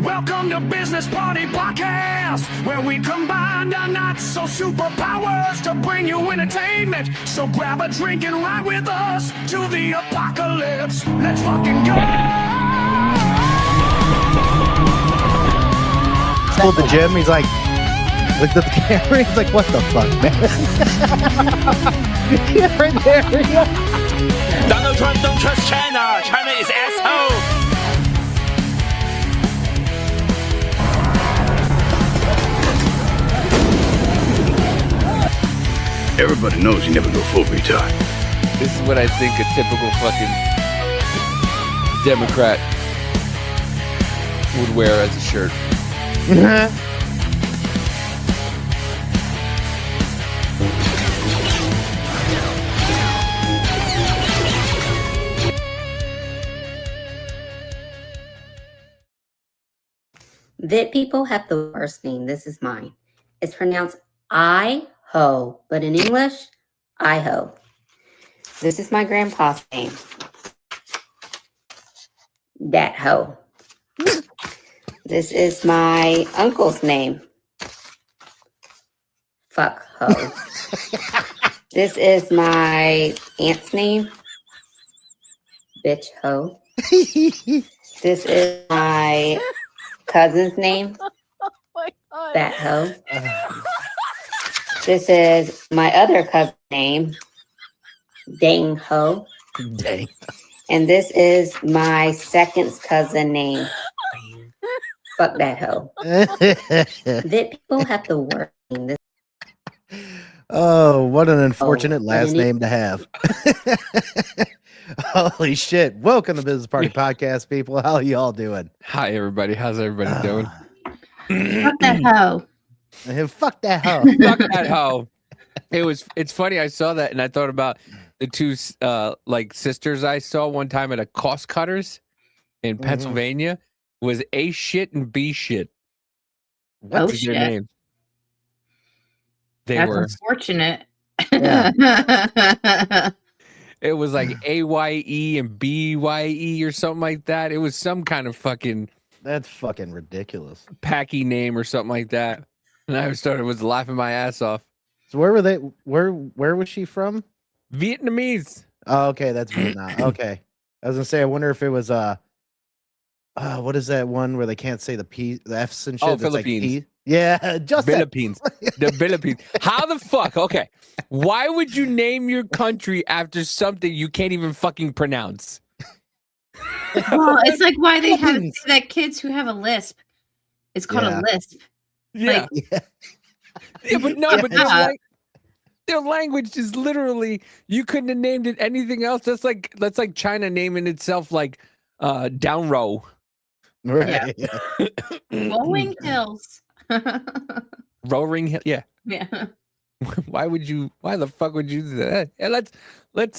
Welcome to Business Party Podcast, where we combine our not-so superpowers to bring you entertainment. So grab a drink and ride with us to the apocalypse. Let's fucking go! Pulled the gym. He's like, looked at the camera. He's like, what the fuck, man? Yeah, right there. Yeah. Donald Trump don't trust China. China is asshole. Everybody knows you never go full retard. This is what I think a typical fucking Democrat would wear as a shirt. Vit people have the worst name. This is mine. It's pronounced I-ho, but in English, I-ho. This is my grandpa's name. Dat ho. This is my uncle's name. Fuck ho. This is my aunt's name. Bitch ho. This is my cousin's name. Oh my God. That hoe. This is my other cousin's name. Dang ho. Dang. And this is my second cousin name. Fuck that hoe. That people have the worst name. This Oh, what an unfortunate last name to have. Holy shit. Welcome to Business Party Podcast, people. How y'all doing? Hi, everybody. How's everybody doing? Fuck that hoe. Fuck that hoe. Fuck that hoe. It's funny. I saw that and I thought about the two like sisters I saw one time at a cost cutters in Pennsylvania. Was A shit and B shit. Oh, What's their shit. name? They That's were. unfortunate. Yeah. It was like AYE and BYE or something like that. It was some kind of fucking That's fucking ridiculous. packy name or something like that. And I was laughing my ass off. So where were they? Where was she from? Vietnamese. Oh, okay, that's Vietnam. Okay. I was gonna say, I wonder if it was what is that one where they can't say the F's and shit? Oh, That's like Philippines. P? Yeah, just that. Philippines. The Philippines. How the fuck? Okay. Why would you name your country after something you can't even fucking pronounce? Well, it's like why they have Philippines. that kids who have a lisp. It's called Yeah. a lisp. Yeah. Yeah. Yeah, but no, but their language is literally you couldn't have named it anything else. That's like China naming itself like down row. Right. Rolling hills. Roaring hill. Yeah. Yeah. Why the fuck would you do that? Yeah, let's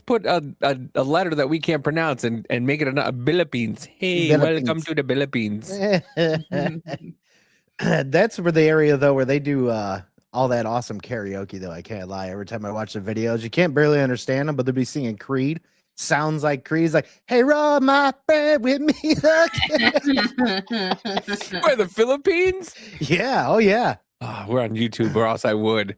put a letter that we can't pronounce and make it a Philippines. Hey, Philippines. welcome to the Philippines. That's where the area though where they do all that awesome karaoke though. I can't lie. Every time I watch the videos, you can't barely understand them, but they'll be singing Creed. Sounds like Creed's like, "Hey, roll my bread with me." Where the Philippines? Yeah. Oh yeah. Oh, we're on YouTube, or else I would.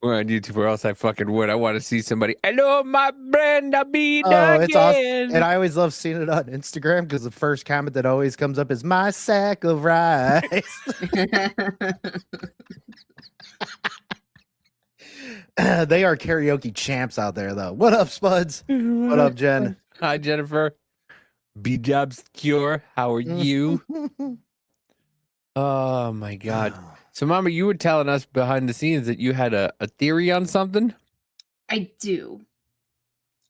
We're on YouTube, or else I fucking would. I want to see somebody. Hello, my Brenda B. Oh, it's awesome. again." And I always love seeing it on Instagram because the first comment that always comes up is my sack of rice. They are karaoke champs out there, though. What up, Spuds? What up, Jen? Hi, Jennifer. B-Dubs Cure. How are you? Oh my God. So, Mama, you were telling us behind the scenes that you had a theory on something. I do.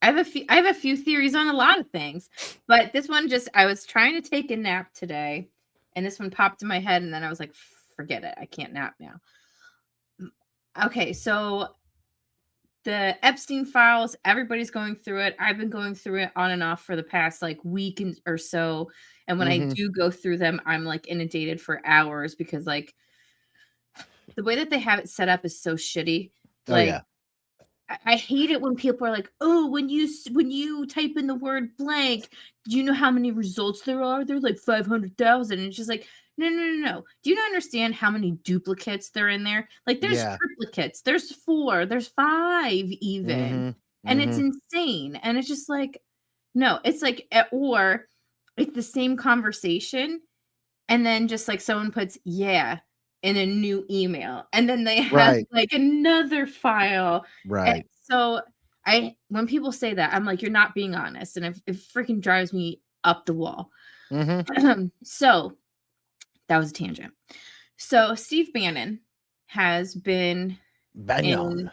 I have a few theories on a lot of things, but this one I was trying to take a nap today, and this one popped in my head, and then I was like, forget it. I can't nap now. Okay, so the Epstein files, everybody's going through it. I've been going through it on and off for the past like week or so. And when I do go through them, I'm like inundated for hours because like the way that they have it set up is so shitty. Like I hate it when people are like, "Oh, when you type in the word blank, do you know how many results there are? They're like 500,000." And it's just like, no, no, no, no. Do you not understand how many duplicates there in there? Like, there's Yeah. triplicates, there's 4, there's 5 even, Mm-hmm. and it's Mm-hmm. insane. And it's just like, no, it's like, or it's the same conversation, and then just like someone puts "yeah" in a new email, and then they have Right. like another file. And Right. so when people say that, I'm like, you're not being honest, and it freaking drives me up the wall. Mm-hmm. So that was a tangent. So Steve Bannon has been Banyan. in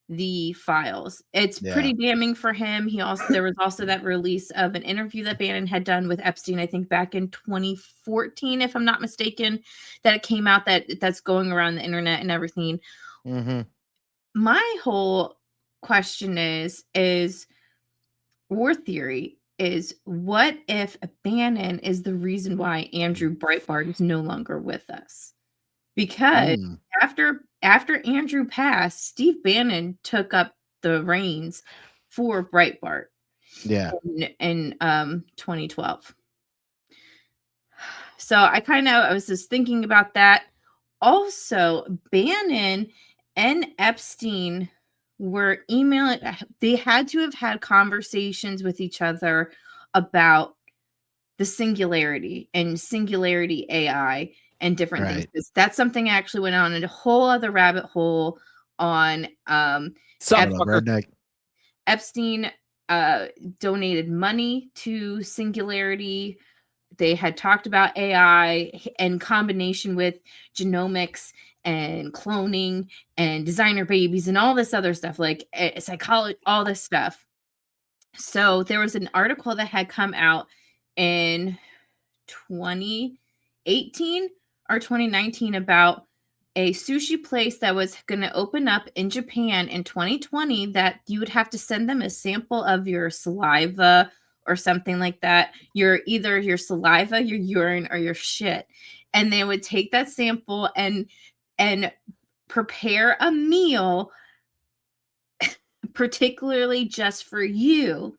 the files. It's Yeah. pretty damning for him. There was also that release of an interview that Bannon had done with Epstein, I think back in 2014, if I'm not mistaken, that it came out that's going around the internet and everything. Mm-hmm. My whole question is war theory is, what if Bannon is the reason why Andrew Breitbart is no longer with us? Because Mm. after Andrew passed, Steve Bannon took up the reins for Breitbart Yeah. in 2012. So I was just thinking about that. Also, Bannon and Epstein were emailing. They had to have had conversations with each other about the singularity and singularity AI and different things. Right. That's something I actually went on in a whole other rabbit hole on. Sup, What up, fucker? redneck? Epstein donated money to Singularity. They had talked about AI in combination with genomics and cloning and designer babies and all this other stuff, like psychology, all this stuff. So there was an article that had come out in 2018 or 2019 about a sushi place that was going to open up in Japan in 2020, that you would have to send them a sample of your saliva or something like that. Either your saliva, your urine, or your shit. And they would take that sample and prepare a meal particularly just for you.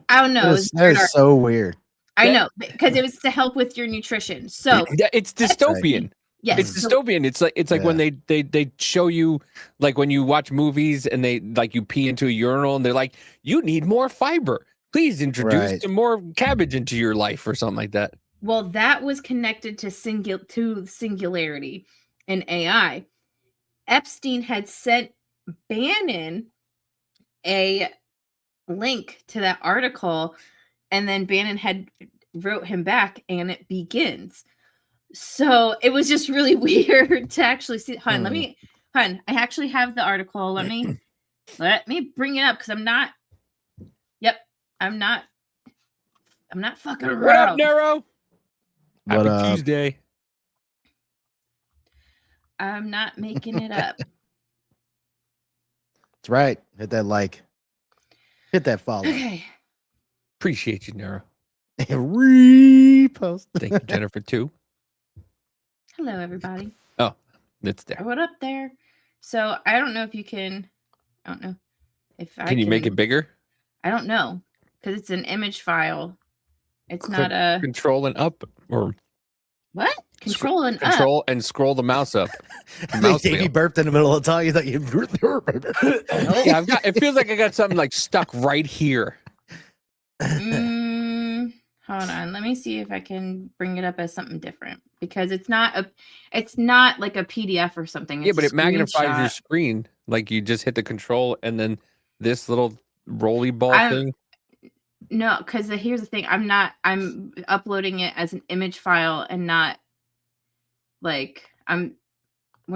I don't know. That is so weird. I know, because it was to help with your nutrition. So It's dystopian. yes, It's dystopian. It's like when they show you, like when you watch movies and they like you pee into a urinal and they're like, you need more fiber. Please introduce Right. some more cabbage into your life or something like that. well, that was connected to singularity in AI. Epstein had sent Bannon a link to that article, and then Bannon had wrote him back, and it begins. So it was just really weird to actually see. I actually have the article. Let me bring it up, because I'm not fucking around. What up, Nero? What Happy up? Tuesday. I'm not making it up. That's right. Hit that like. Hit that follow. Okay. Appreciate you, Nero. Repost. Thank you, Jennifer, too. Hello, everybody. Oh, it's there. What up there? So I don't know if you can. I don't know if I Can you make it bigger? I don't know, because it's an image file. It's Click not a control and up, or what? Control and up. control and scroll the mouse up. The I mouse think Davey wheel. burped in the middle of the talk. You thought you. Yeah, it feels like I got something like stuck right here. Hold on. Let me see if I can bring it up as something different, because it's not like a PDF or something. Yeah, It's but a it magnifies your screenshot. screen. Like you just hit the control and then this little rolly ball thing. No, because here's the thing. I'm uploading it as an image file, and not like when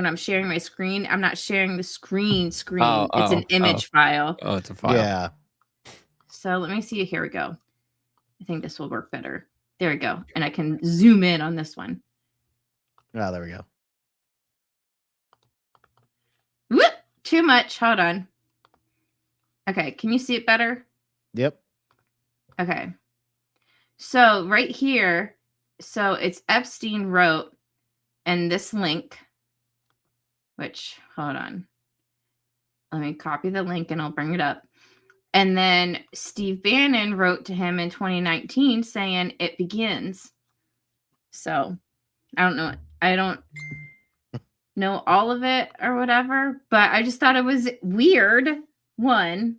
I'm sharing my screen, I'm not sharing the screen. It's an image file. Oh, it's a file. Yeah. So let me see. Here we go. I think this will work better. There we go. And I can zoom in on this one. Oh, there we go. Whoop! Too much. Hold on. Okay. Can you see it better? Yep. Okay. So right here, so it's Epstein wrote, and this link, which, hold on. let me copy the link and I'll bring it up. And then Steve Bannon wrote to him in 2019 saying it begins. So I don't know. I don't know all of it or whatever, but I just thought it was weird. One,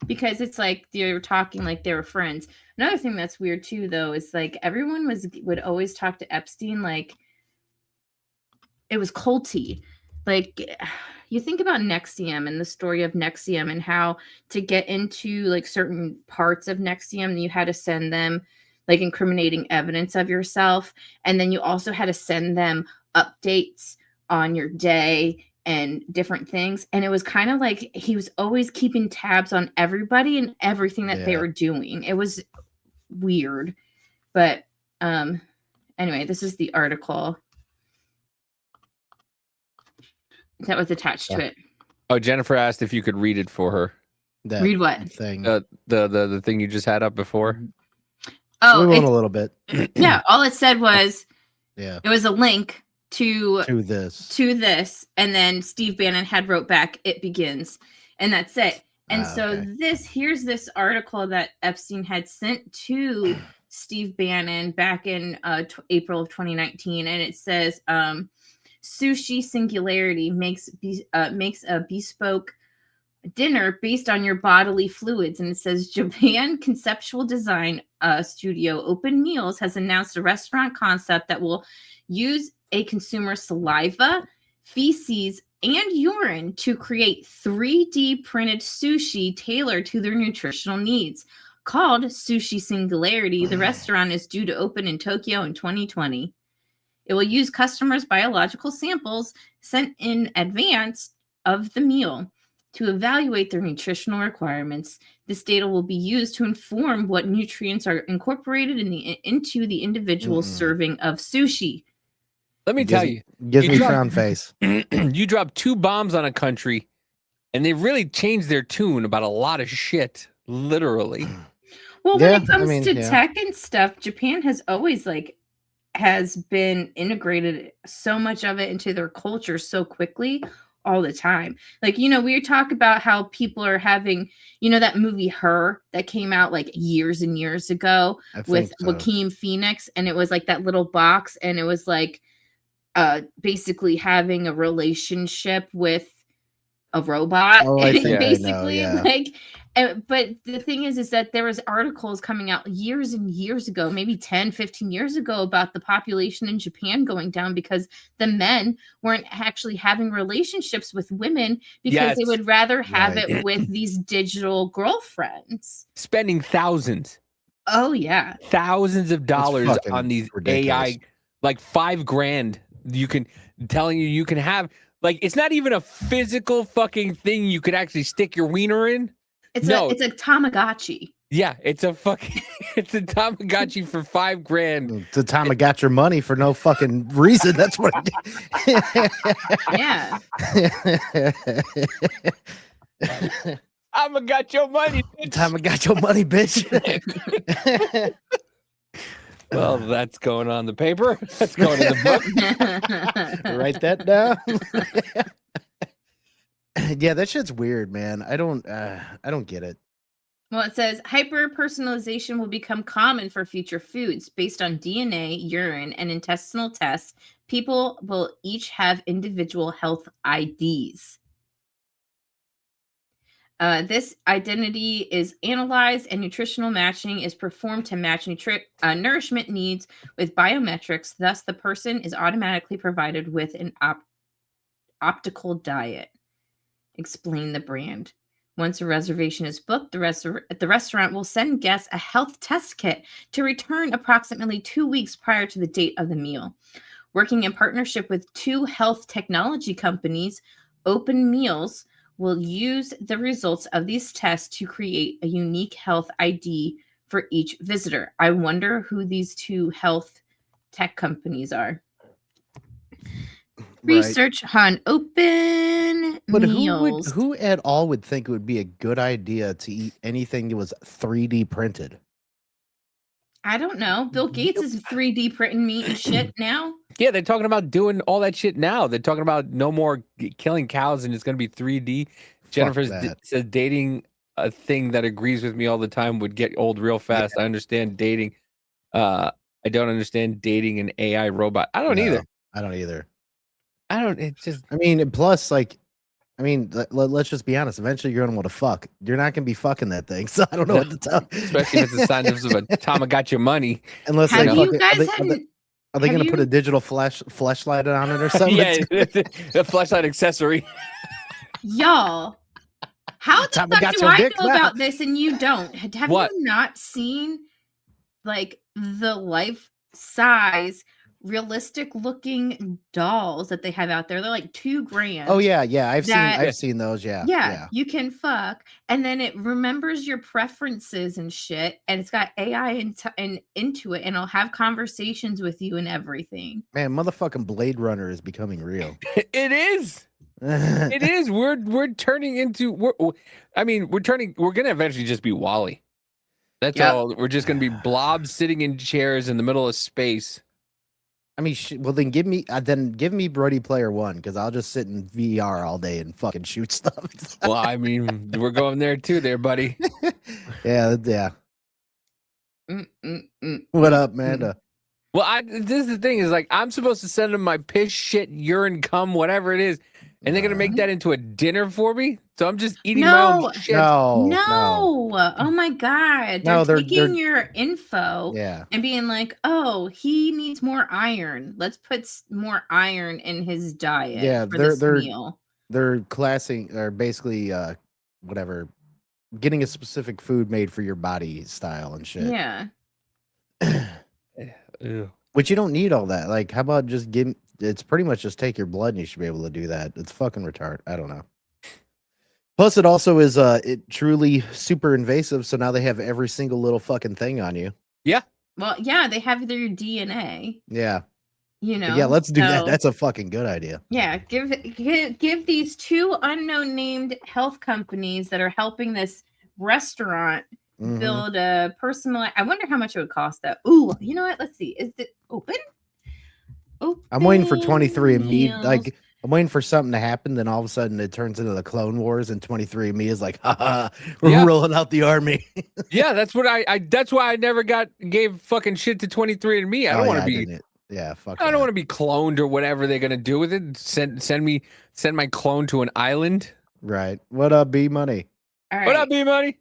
because it's like they were talking like they were friends. Another thing that's weird too, though, is like everyone would always talk to Epstein like it was culty. Like you think about Nexium and the story of Nexium and how to get into like certain parts of Nexium, you had to send them like incriminating evidence of yourself, and then you also had to send them updates on your day and different things. And it was kind of like he was always keeping tabs on everybody and everything that they were doing. It was weird. But anyway, this is the article that was attached to it. Oh, Jennifer asked if you could read it for her. Read what? Thing. The thing you just had up before. Oh, we went a little bit. Yeah, all it said was it was a link to this, and then Steve Bannon had wrote back, it begins, and that's it. And so okay. here's this article that Epstein had sent to Steve Bannon back in April of 2019, and it says sushi singularity makes a bespoke dinner based on your bodily fluids. And it says Japan Conceptual Design Studio Open Meals has announced a restaurant concept that will use a consumer's saliva, feces, and urine to create 3D printed sushi tailored to their nutritional needs. Called Sushi Singularity, the restaurant is due to open in Tokyo in 2020. It will use customers' biological samples sent in advance of the meal to evaluate their nutritional requirements. This data will be used to inform what nutrients are incorporated into the individual serving of sushi. Let me tell you. Gives me frown face. You drop 2 bombs on a country, and they really changed their tune about a lot of shit, literally. Well, when it comes to tech and stuff, Japan has always has been integrated so much of it into their culture so quickly all the time. Like, we talk about how people are having, that movie Her that came out like years and years ago with Joaquin Phoenix, and it was like that little box, and it was like basically having a relationship with a robot. Oh, I think basically I know, yeah. But the thing is that there was articles coming out years and years ago, maybe 10, 15 years ago, about the population in Japan going down because the men weren't actually having relationships with women because they would rather have it with these digital girlfriends. Spending thousands. Oh, yeah. Thousands of dollars on these ridiculous. AI, like $5,000. You can have, like, it's not even a physical fucking thing you could actually stick your wiener in. It's a Tamagotchi. Yeah, it's a Tamagotchi for $5,000. It's a Tamagotchi your money for no fucking reason. That's what Yeah. Tamagotchi your money, bitch. Tamagotchi your money, bitch. Well, that's going on the paper. That's going in the book. Write that down. Yeah, that shit's weird, man. I don't get it. Well, it says hyper-personalization will become common for future foods based on DNA, urine, and intestinal tests. People will each have individual health IDs. This identity is analyzed and nutritional matching is performed to match nourishment needs with biometrics. Thus, the person is automatically provided with an optical diet. Explain the brand. Once a reservation is booked, the restaurant will send guests a health test kit to return approximately 2 weeks prior to the date of the meal. Working in partnership with 2 health technology companies, Open Meals will use the results of these tests to create a unique health ID for each visitor. I wonder who these 2 health tech companies are. Research on Open Meals. Who at all would think it would be a good idea to eat anything that was 3D printed? I don't know. Bill Gates is 3D printing meat and shit now. Yeah, they're talking about doing all that shit now. They're talking about no more killing cows and it's going to be 3D. Jennifer that. says dating a thing that agrees with me all the time would get old real fast. I understand dating. I don't understand dating an AI robot. I don't either. I don't either. I don't. It just. I mean, and plus, like, I mean, let's just be honest. Eventually, you're gonna want to fuck. You're not gonna be fucking that thing, so I don't know what to tell. Especially if it's a sign of a Tamagotchi money. Unless Have they you fucking, guys are they have gonna put a you- digital flashlight on it or something? Yeah, the flashlight accessory. y'all? How the Time fuck got do your I dick know back. about this and you don't? Have What? you not seen like the life size, realistic looking dolls that they have out there? They're like $2,000. Oh yeah, That- I've seen those. Yeah, you can fuck, and then it remembers your preferences and shit, and it's got AI into it, and it'll have conversations with you and everything. Man, motherfucking Blade Runner is becoming real. It is. It is. We're turning into. We're gonna eventually just be Wall-E. That's Yep. all. We're just gonna be blobs sitting in chairs in the middle of space. I mean, well, then give me Ready Player One, because I'll just sit in VR all day and fucking shoot stuff. Well, I mean, we're going there too, there, buddy. Yeah. What up, Amanda? Well, this is the thing is like I'm supposed to send them my piss, shit, urine, cum, whatever it is, and they're gonna make that into a dinner for me. So I'm just eating my own No. shit. No. Oh my god. No, They're they're- taking they're- your info Yeah. and being like, "Oh, he needs more iron. Let's put more iron in his diet Yeah, for they're- this they're- meal." They're classing or basically whatever, getting a specific food made for your body style and shit. Yeah. Ew. Which you don't need all that. Like, how about just it's pretty much just take your blood and you should be able to do that. It's fucking retarded. I don't know. Plus, it also is it truly super invasive. So now they have every single little fucking thing on you. Well, yeah, they have their DNA, Yeah. you know. Yeah, let's do that. so- That's a fucking good idea. Yeah, give these two unknown named health companies that are helping this restaurant Mhm. build a personal. I wonder how much it would cost that. Ooh, you know what? Let's see. Is it open? I'm waiting for 23andMe. Meals. Like, I'm waiting for something to happen. Then all of a sudden it turns into the Clone Wars, and 23andMe is like, haha, we're Yeah. rolling out the army. Yeah, that's what I. That's why I never gave fucking shit to 23andMe. I don't want to be. Yeah, fuck. I don't want to be cloned or whatever they're gonna do with it. Send my clone to an island. Right. What up, B Money? All right. What up, B money?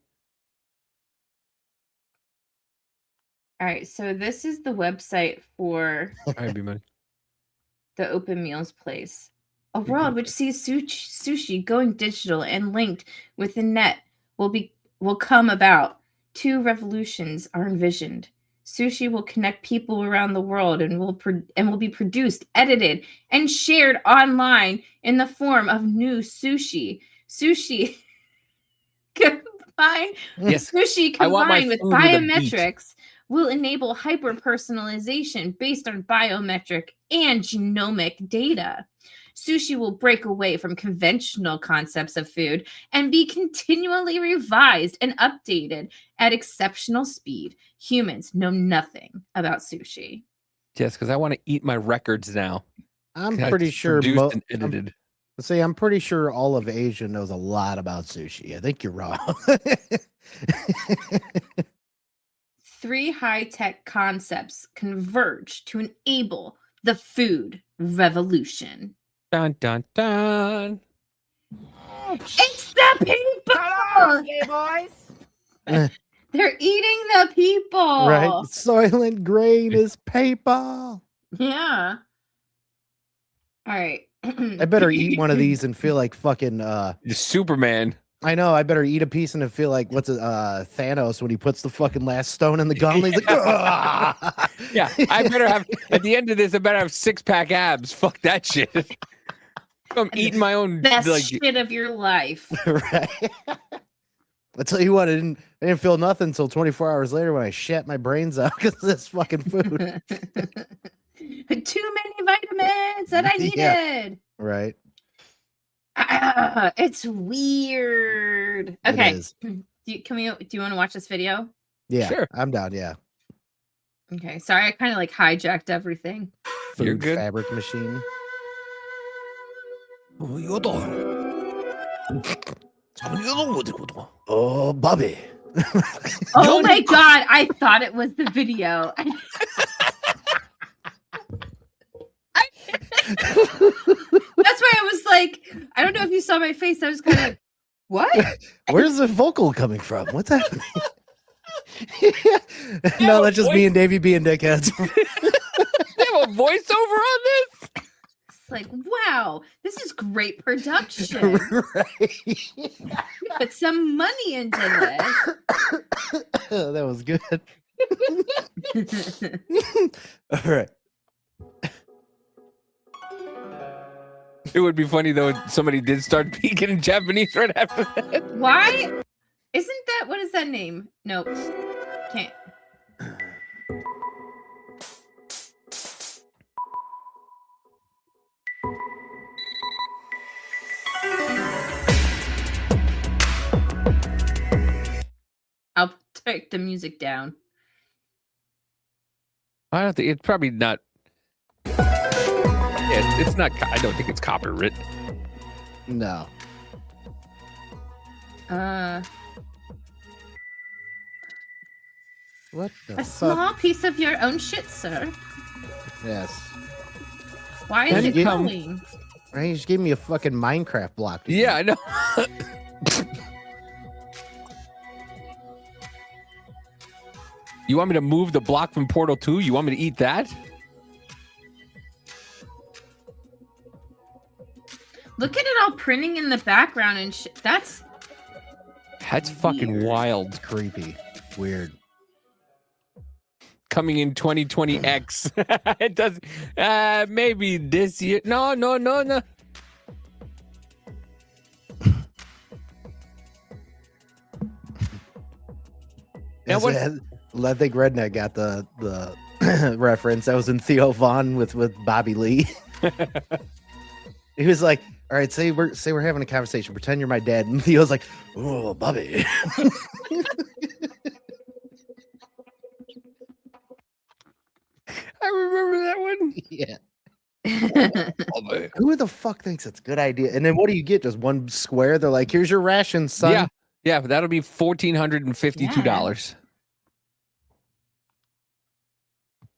All right. So this is the website for All right, B money. the open meals place. A world which sees sushi going digital and linked with the net will come about. Two revolutions are envisioned. Sushi will connect people around the world and will be produced, edited, and shared online in the form of new sushi. Sushi combined Yes. Sushi I want my combined with food with a beat. biometrics will enable hyper-personalization based on biometric and genomic data. Sushi will break away from conventional concepts of food and be continually revised and updated at exceptional speed. Humans know nothing about sushi. Yes, because I want to eat my records now. I'm It's pretty sure. produced and edited. I'm pretty sure all of Asia knows a lot about sushi. I think you're wrong. 3 high-tech concepts converge to enable the food revolution. Dun dun dun. It's the people! They're eating the people. Right? Soylent Grain is paper. Yeah. All right. I better eat one of these and feel like fucking. Superman. I know. I better eat a piece and feel like Thanos when he puts the fucking last stone in the gauntlet. He's like, "Ugh." Yeah, I better have at the end of this. I better have 6-pack abs. Fuck that shit. I'm eating my own. Best Like, shit of your life. Right. I tell you what, I didn't feel nothing until 24 hours later when I shat my brains out because of this fucking food. Too many vitamins that I needed. Yeah. Right. It's weird. It Okay. is. Do you want to watch this video? Yeah. Sure. I'm down. Yeah. Okay. Sorry, I kind of like hijacked everything. Food You're good. fabric machine. Oh, Bobby. Oh my god, I thought it was the video. That's why I was like, I don't know if you saw my face. I was kind of like, what? Where's the vocal coming from? What's happening? No, that's just me and Davey being dickheads. They have a voiceover on this? It's like, wow, this is great production. Right. Put some money into That was good. this. All right. It would be funny though if somebody did start speaking in Japanese right after that. Why? Isn't that, what is that name? Nope. Can't. I'll take the music down. I don't think it's probably not. Yeah, it's not. I don't think it's copyright. No. What the A fuck? small piece of your own shit, sir. Yes. Why Can is you it get- going? Right, you just gave me a fucking Minecraft block. dude. Yeah, I know. You want me to move the block from Portal 2? You want me to eat that? Look at it all printing in the background and shit. That's Fucking Weird. wild. Creepy. Weird. Coming in 2020X. It does. Maybe this year. No. Now what- I think Redneck got the reference. That was in Theo Vaughn with Bobby Lee. He was like, "All right, say we're having a conversation. Pretend you're my dad." And Theo's like, "Oh, Bobby." I remember that one. Yeah. Oh, Who the fuck thinks it's a good idea? And then what do you get? Just one square? They're like, "Here's your ration, son." Yeah, but that'll be $1,452.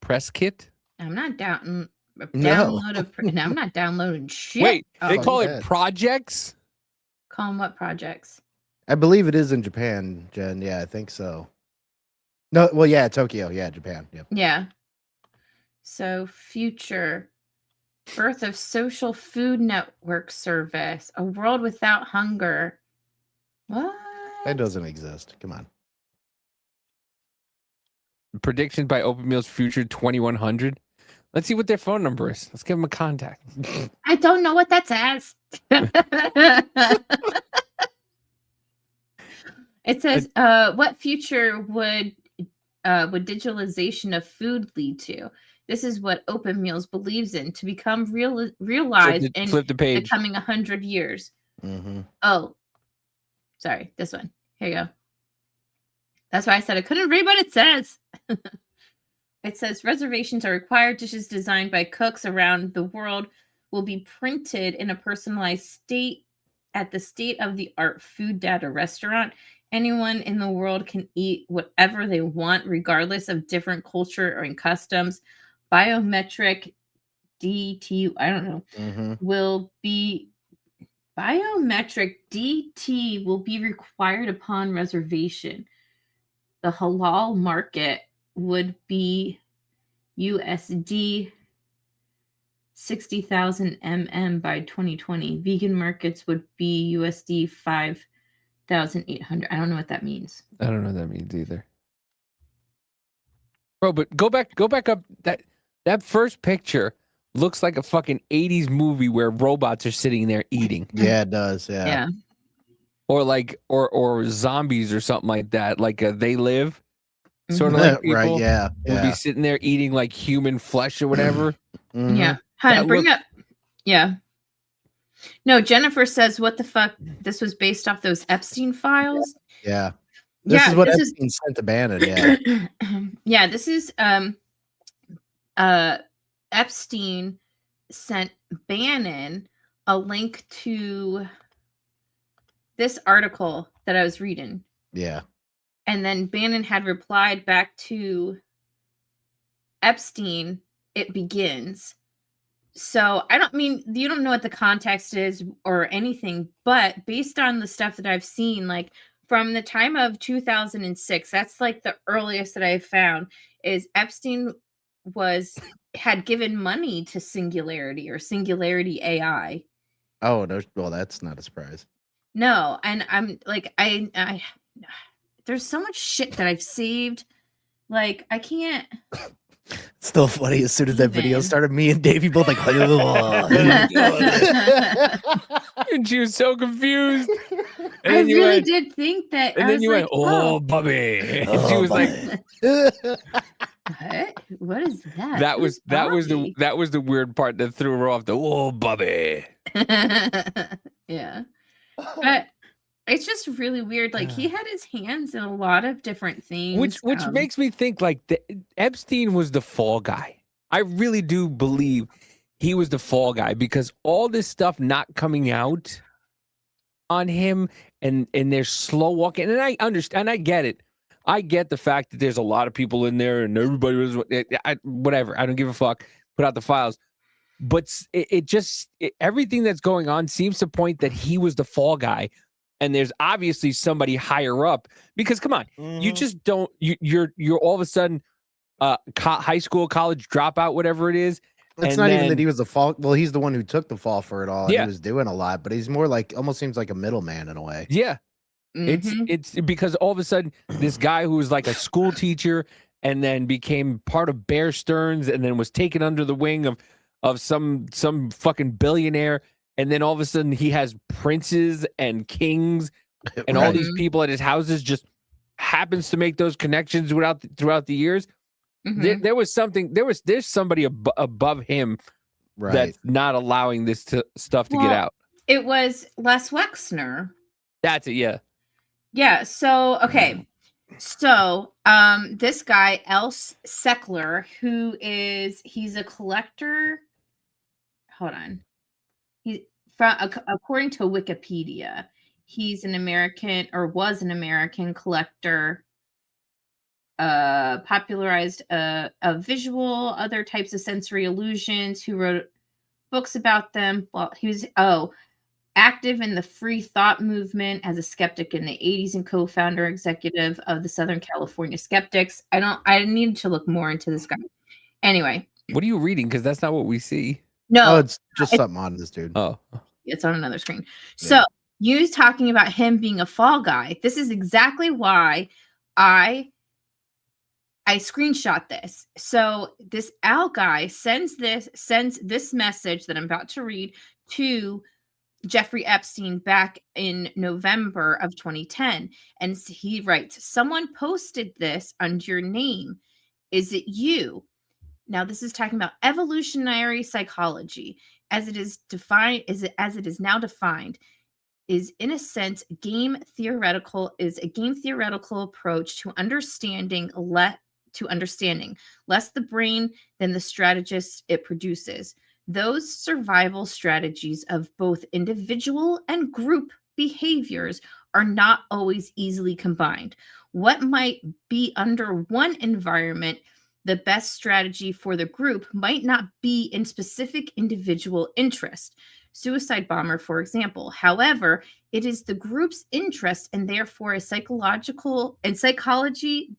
Press kit? I'm not doubting. No. I'm not downloading shit. Wait, they Oh, call yeah. it projects? call them what projects? I believe it is in Japan, Jen. Yeah, I think so. No, well, yeah, Tokyo. Yeah, Japan. Yep. Yeah. So future birth of social food network service, a world without hunger. What? That doesn't exist. Come on. Predictions by Open Meals Future 2100. Let's see what their phone number is. Let's give them a contact. I don't know what that says. It says, what future would digitalization of food lead to? This is what Open Meals believes in to become realized in Flip the the page. coming 100 years. Mm-hmm. Oh, sorry, this one. Here you go. That's why I said I couldn't read what it says. It says reservations are required. Dishes designed by cooks around the world will be printed in a personalized state at the state-of-the-art food data restaurant. Anyone in the world can eat whatever they want, regardless of different culture or customs. Biometric DT, I don't know, Mm-hmm. will be biometric DT will be required upon reservation. The halal market would be USD 60,000 by 2020. Vegan markets would be USD 5,800. I don't know what that means. I don't know what that means either. Bro, but go back up. That first picture looks like a fucking 80s movie where robots are sitting there eating. Yeah, it does. Yeah. Yeah. Or like or zombies or something like that. Like They Live. Sort of like people Right. Yeah. would be sitting there eating like human flesh or whatever. Mhm. Yeah. Hun, That bring look- up. Yeah. No, Jennifer says, what the fuck? This was based off those Epstein files. Yeah. This Yeah, is what this Epstein sent to Bannon. Yeah. Yeah, this is Epstein sent Bannon a link to this article that I was reading. Yeah. And then Bannon had replied back to Epstein, it begins. So I don't mean, you don't know what the context is or anything, but based on the stuff that I've seen, like from the time of 2006, that's like the earliest that I've found, is Epstein had given money to Singularity or Singularity AI. Oh, no. Well, that's not a surprise. No, and I'm like, I there's so much shit that I've saved. Like, I can't. It's still funny. As soon as that video Even. started, me and Davey both like, And she was so confused. And I then you really went, did think that. and I then was you like, went, oh, Bubby. And she was like, what? What is that? that was Bobby? that was the weird part that threw her off. The oh, Bubby. Yeah, but it's just really weird. Like, he had his hands in a lot of different things, Which makes me think like Epstein was the fall guy. I really do believe he was the fall guy, because all this stuff not coming out on him, and they're slow walking. And I understand, I get it. I get the fact that there's a lot of people in there and everybody was whatever. I don't give a fuck. Put out the files. But everything that's going on seems to point that he was the fall guy. And there's obviously somebody higher up, because come on, you just don't, you're all of a sudden high school, college dropout, whatever it is. It's not even that he was the fall. Well, he's the one who took the fall for it all. Yeah. And he was doing a lot, but he's more like, almost seems like a middleman in a way. Yeah. Mhm. It's because all of a sudden this guy who was like a school teacher and then became part of Bear Stearns and then was taken under the wing of some fucking billionaire. And then all of a sudden he has princes and kings and all these people at his houses, just happens to make those connections throughout the years. Mhm. There's somebody above him Right. that's not allowing this stuff to get Well, out. It was Les Wexner. That's it. Yeah. Yeah. So, okay. So, this guy, Els Seckler, he's a collector. Hold on. According to Wikipedia, he's an American, or was an American collector, popularized a visual, other types of sensory illusions, who wrote books about them. Well, he was active in the free thought movement as a skeptic in the 80s and co-founder executive of the Southern California Skeptics. I needed to look more into this guy. Anyway. What are you reading? Because that's not what we see. No. Oh, it's just something on this dude. Oh. It's on another screen. Yeah. So you talking about him being a fall guy. This is exactly why I screenshot this. So this Al guy sends this message that I'm about to read to Jeffrey Epstein back in November of 2010. And he writes, "Someone posted this under your name. Is it you?" Now, this is talking about evolutionary psychology as it is now defined, is in a sense a game theoretical approach to understanding less the brain than the strategists it produces. Those survival strategies of both individual and group behaviors are not always easily combined. What might be under one environment the best strategy for the group might not be in specific individual interest. Suicide bomber, for example. However, it is the group's interest, and therefore psychology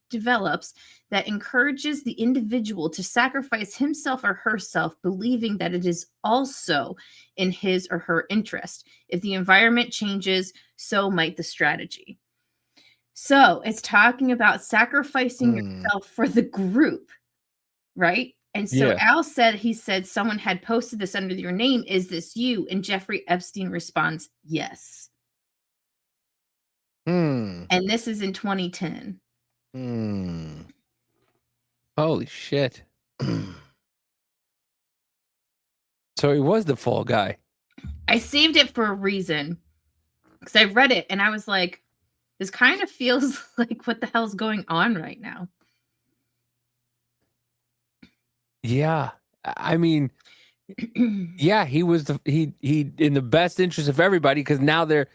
develops, that encourages the individual to sacrifice himself or herself, believing that it is also in his or her interest. If the environment changes, so might the strategy. So it's talking about sacrificing yourself for the group, right? And so Al said, someone had posted this under your name. Is this you? And Jeffrey Epstein responds, yes. And this is in 2010. Holy shit. So he was the fall guy. I saved it for a reason, because I read it and I was like, this kind of feels like what the hell's going on right now. Yeah. I mean, yeah, he was he in the best interest of everybody, because now they're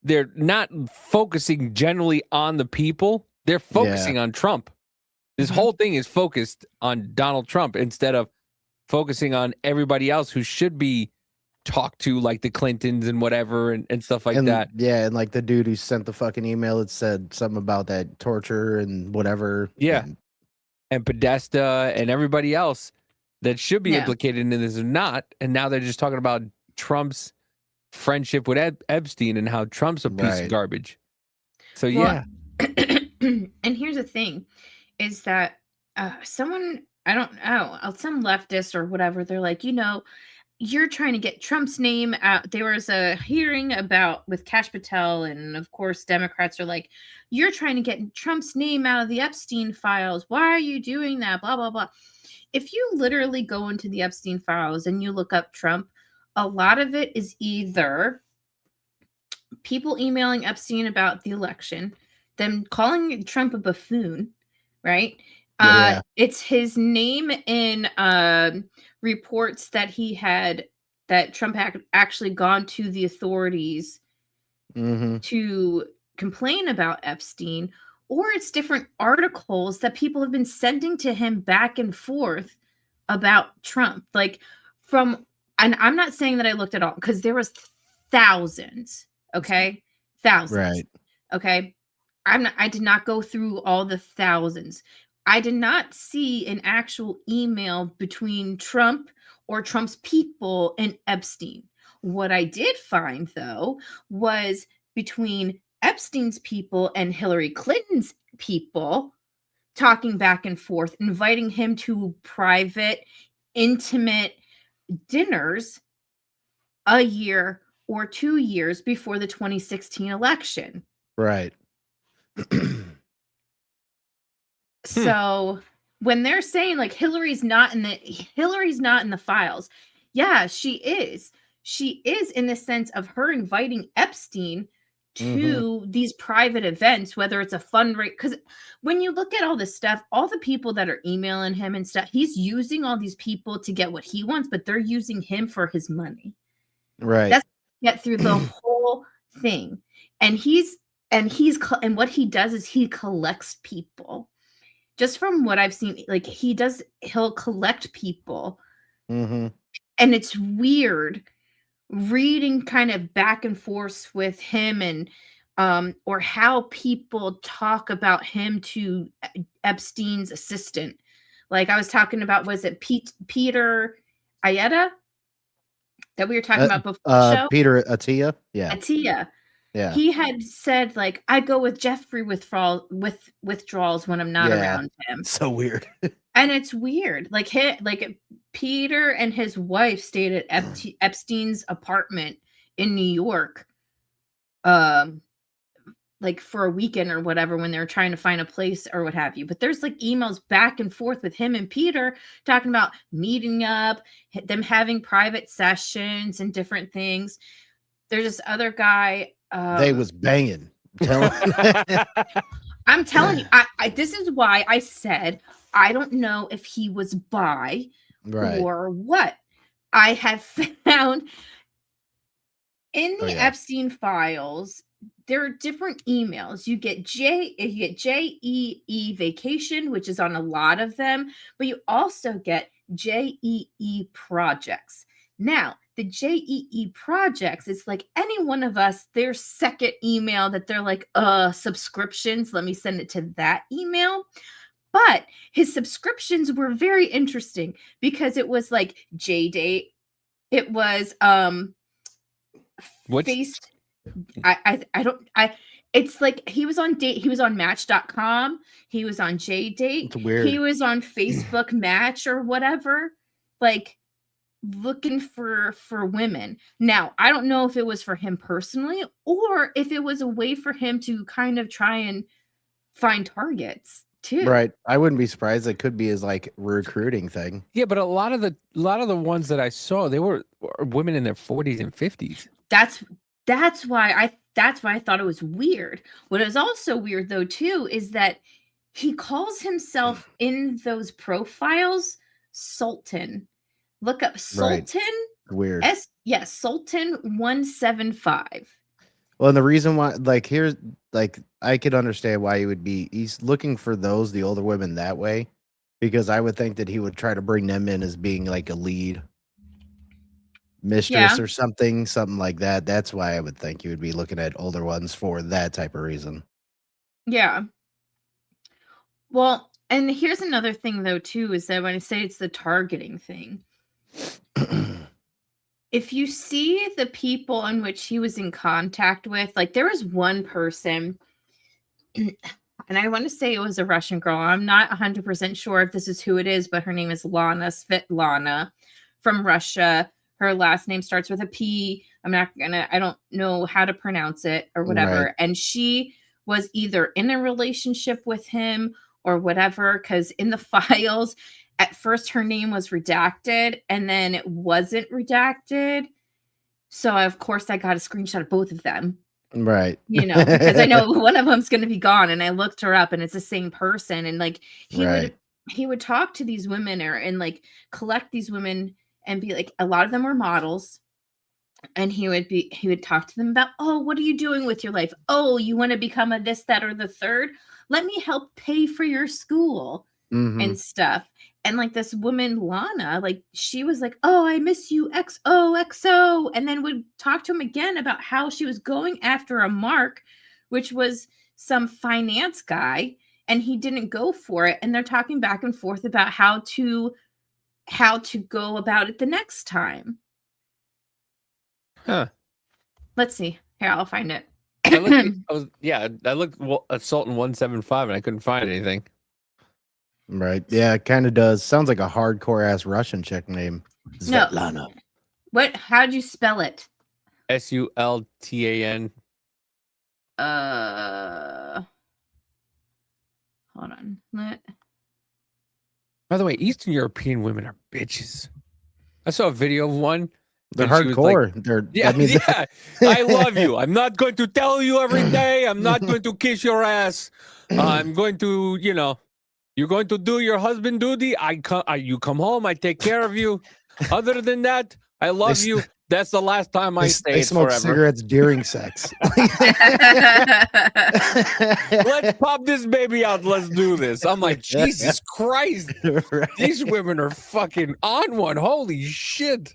they're not focusing generally on the people. They're focusing on Trump. This whole thing is focused on Donald Trump instead of focusing on everybody else who should be talked to, like the Clintons and whatever and stuff like that. Yeah, and like the dude who sent the fucking email that said something about that torture and whatever. Yeah. And Podesta and everybody else that should be implicated in this is not. And now they're just talking about Trump's friendship with Epstein and how Trump's a piece of garbage. So, yeah. And here's the thing is that someone, I don't know, some leftist or whatever, they're like, you know, you're trying to get Trump's name out. There was a hearing about with Kash Patel, and of course, Democrats are like, you're trying to get Trump's name out of the Epstein files. Why are you doing that? Blah, blah, blah. If you literally go into the Epstein files and you look up Trump, a lot of it is either people emailing Epstein about the election, them calling Trump a buffoon, right? It's his name in reports that he had, that Trump had actually gone to the authorities to complain about Epstein, or it's different articles that people have been sending to him back and forth about Trump. Like and I'm not saying that I looked at all, because there was thousands, okay? Thousands. Right. Okay. I did not go through all the thousands. I did not see an actual email between Trump or Trump's people and Epstein. What I did find, though, was between Epstein's people and Hillary Clinton's people talking back and forth, inviting him to private, intimate dinners a year or 2 years before the 2016 election. Right. So when they're saying like Hillary's not in the files, yeah, she is. She is in the sense of her inviting Epstein to these private events, whether it's a fundraiser. Because when you look at all this stuff, all the people that are emailing him and stuff, he's using all these people to get what he wants, but they're using him for his money. Right. That's get through the whole thing. And what he does is he collects people. Just from what I've seen, like he'll collect people. And it's weird reading kind of back and forth with him and or how people talk about him to Epstein's assistant. Like I was talking about, was it Peter Ayeta that we were talking about before the show? Peter Attia. Yeah. Attia. Yeah. He had said, like, I go with Jeffrey withdrawals when I'm not around him. So weird. And it's weird. Like Peter and his wife stayed at Epstein's apartment in New York, like for a weekend or whatever, when they're trying to find a place or what have you. But there's like emails back and forth with him and Peter talking about meeting up, them having private sessions and different things. There's this other guy. They was banging. I'm telling you, I this is why I said I don't know if he was bi or what. I have found in the Epstein files, there are different emails. You get JEE vacation, which is on a lot of them, but you also get JEE projects. Now, the JEE projects, it's like any one of us, their second email that they're like, subscriptions, let me send it to that email. But his subscriptions were very interesting because it was like JDate. It was it's like he was on Match.com, he was on JDate, it's weird. He was on Facebook Match or whatever, like looking for women. Now, I don't know if it was for him personally or if it was a way for him to kind of try and find targets too. Right. I wouldn't be surprised. It could be his like recruiting thing. Yeah, but a lot of the ones that I saw, they were women in their 40s and 50s. That's why I thought it was weird. What is also weird though too is that he calls himself in those profiles Sultan. Look up Sultan. Right. Weird. Sultan 175. Well, and the reason why, like, here's like, I could understand why he's looking for the older women that way, because I would think that he would try to bring them in as being like a lead mistress Yeah. or something like that. That's why I would think he would be looking at older ones for that type of reason. Yeah. Well, and here's another thing though too, is that when I say it's the targeting thing, if you see the people in which he was in contact with, like there was one person, and I want to say it was a Russian girl. I'm not 100% sure if this is who it is, but her name is Lana Svetlana from Russia. Her last name starts with a P. I don't know how to pronounce it or whatever. Right. And she was either in a relationship with him or whatever, because in the files, at first her name was redacted and then it wasn't redacted. So of course I got a screenshot of both of them. Right. You know, because I know one of them's going to be gone, and I looked her up and it's the same person. And like Right. he would talk to these women and like collect these women and be like, a lot of them were models. And he would talk to them about, oh, what are you doing with your life? Oh, you want to become a this, that, or the third? Let me help pay for your school Mhm. and stuff. And like this woman, Lana, like she was like, oh, I miss you, XOXO. And then would talk to him again about how she was going after a mark, which was some finance guy, and he didn't go for it. And they're talking back and forth about how to go about it the next time. Huh. Let's see. Here, I'll find it. I looked at Sultan 175 and I couldn't find anything. Right. Yeah, it kind of does. Sounds like a hardcore ass Russian chick name. No. Svetlana. How'd you spell it? SULTAN. Hold on. By the way, Eastern European women are bitches. I saw a video of one. They're and she was like, hardcore. They're yeah, I mean, yeah. I love you. I'm not going to tell you every day. I'm not going to kiss your ass. I'm going to, you're going to do your husband duty. You come home. I take care of you. Other than that, I love you. That's the last time I stay they smoke forever. cigarettes during sex. Let's pop this baby out. Let's do this. I'm like, Jesus Christ. Right. These women are fucking on one. Holy shit.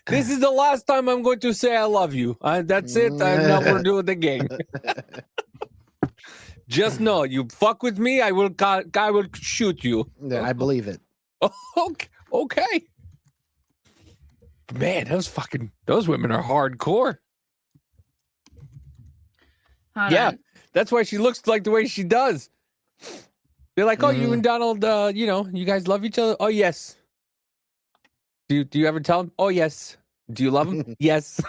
This is the last time I'm going to say I love you. That's it. I'm never doing it again. Just know, you fuck with me, I will shoot you. Yeah, I believe it. Okay. Man, those women are hardcore. Hold Yeah, on. that's why she looks like the way she does. They're like, oh, you and Donald, you guys love each other? Oh, yes. Do you ever tell him? Oh, yes. Do you love him? Yes.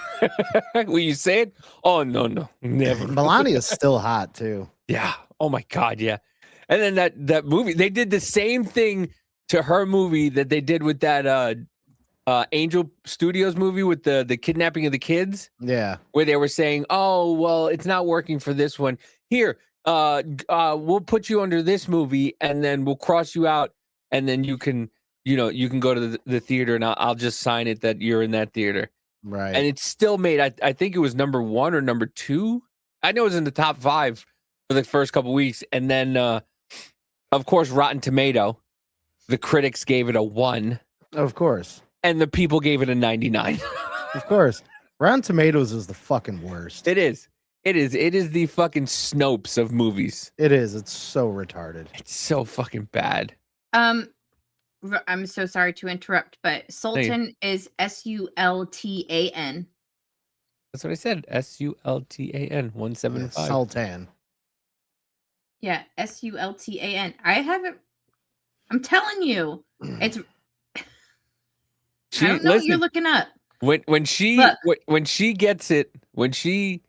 Will you say it? Oh, no, never. Melania's still hot too. Yeah. Oh my God. Yeah. And then that movie, they did the same thing to her movie that they did with that Angel Studios movie with the kidnapping of the kids. Yeah. Where they were saying, oh, well, it's not working for this one. Here, we'll put you under this movie and then we'll cross you out. And then you can go to the theater and I'll just sign it that you're in that theater. Right. And it's still made. I think it was number 1 or number 2. I know it was in the top 5 for the first couple weeks. And then, of course, Rotten Tomato, the critics gave it a 1. Of course. And the people gave it a 99. Of course. Rotten Tomatoes is the fucking worst. It is. It is the fucking Snopes of movies. It is. It's so retarded. It's so fucking bad. I'm so sorry to interrupt, but Sultan is SULTAN. That's what I said. SULTAN 175. Sultan. Yeah, SULTAN. I haven't. I'm telling you, it's. I don't know what you're looking up. When she gets it, when she's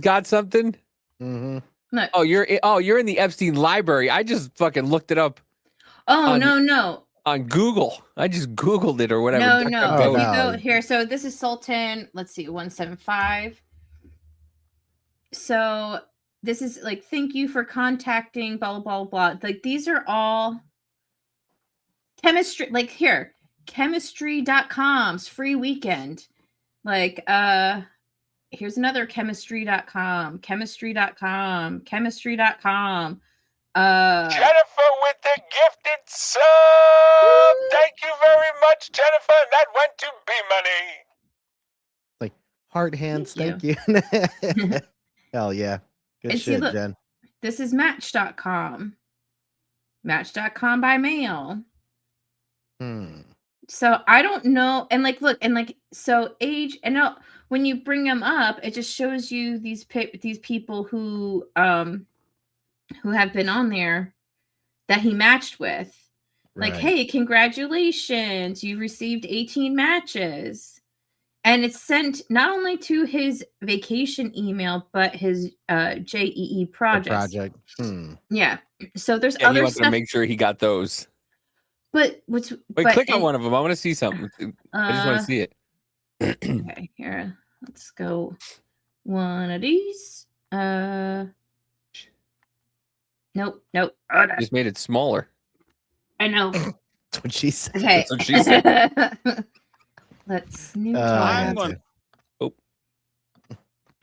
got something. Mm-hmm. Look. Oh, you're in the Epstein library. I just fucking looked it up. Oh, no. On Google. I just Googled it or whatever. No. Oh, If you no. go here, so this is Sultan. Let's see, 175. So this is like, thank you for contacting, blah, blah, blah. Like, these are all chemistry. Like, here, chemistry.com's free weekend. Like, here's another chemistry.com. Chemistry.com. Chemistry.com. Jennifer with the gifted sub. Thank you very much, Jennifer. That went to B Money. Like heart hands. Thank Thank you. Hell yeah. Good And see, shit, look, Jen. this is Match.com. Match.com by mail. So I don't know. And like, look, and like, so age, and now when you bring them up, it just shows you these people who have been on there that he matched with. Like, Right. hey, congratulations, you received 18 matches. And it's sent not only to his vacation email, but his JEE The projects. project. Yeah. So there's Yeah, he other wants to stuff. make sure he got those. But what's Wait, click on one of them. I want to see something. I just want to see it. Okay, here. Let's go. One of these. Nope. Oh, Just made it smaller. I know. That's what she said. Okay. That's what she said. Let's new Yeah, tab. that's it.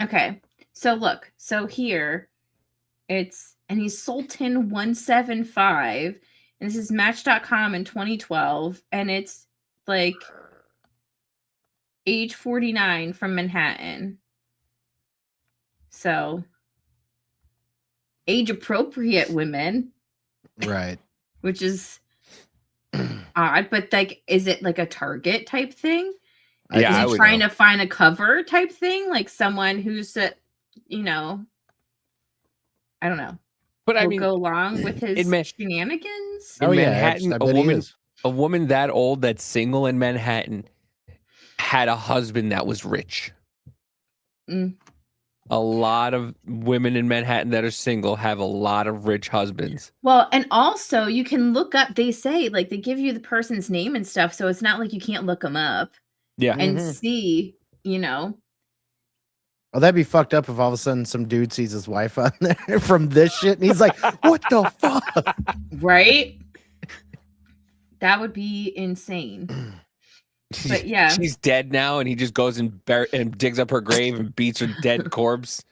Okay. So look. So here it's, and he's Sultan 175, and this is Match.com in 2012, and it's like age 49 from Manhattan. So age appropriate women, Right. which is odd, but like, is it like a Target type thing? Yeah, I Is he would trying know. to find a cover type thing? Like someone who's, you know, I don't know. But I Will mean, go along with his in shenanigans. in Oh, yeah, Manhattan, I a bet he woman, is. a woman that old, that's single in Manhattan, had a husband that was rich. Mm. A lot of women in Manhattan that are single have a lot of rich husbands. Well, and also you can look up, they say, like, they give you the person's name and stuff, so it's not like you can't look them up Yeah. and Mhm. see, you know. Oh, that'd be fucked up if all of a sudden some dude sees his wife on there from this shit and he's like, what the fuck? Right? That would be insane. But yeah. She's dead now, and he just goes and digs up her grave and beats her dead corpse.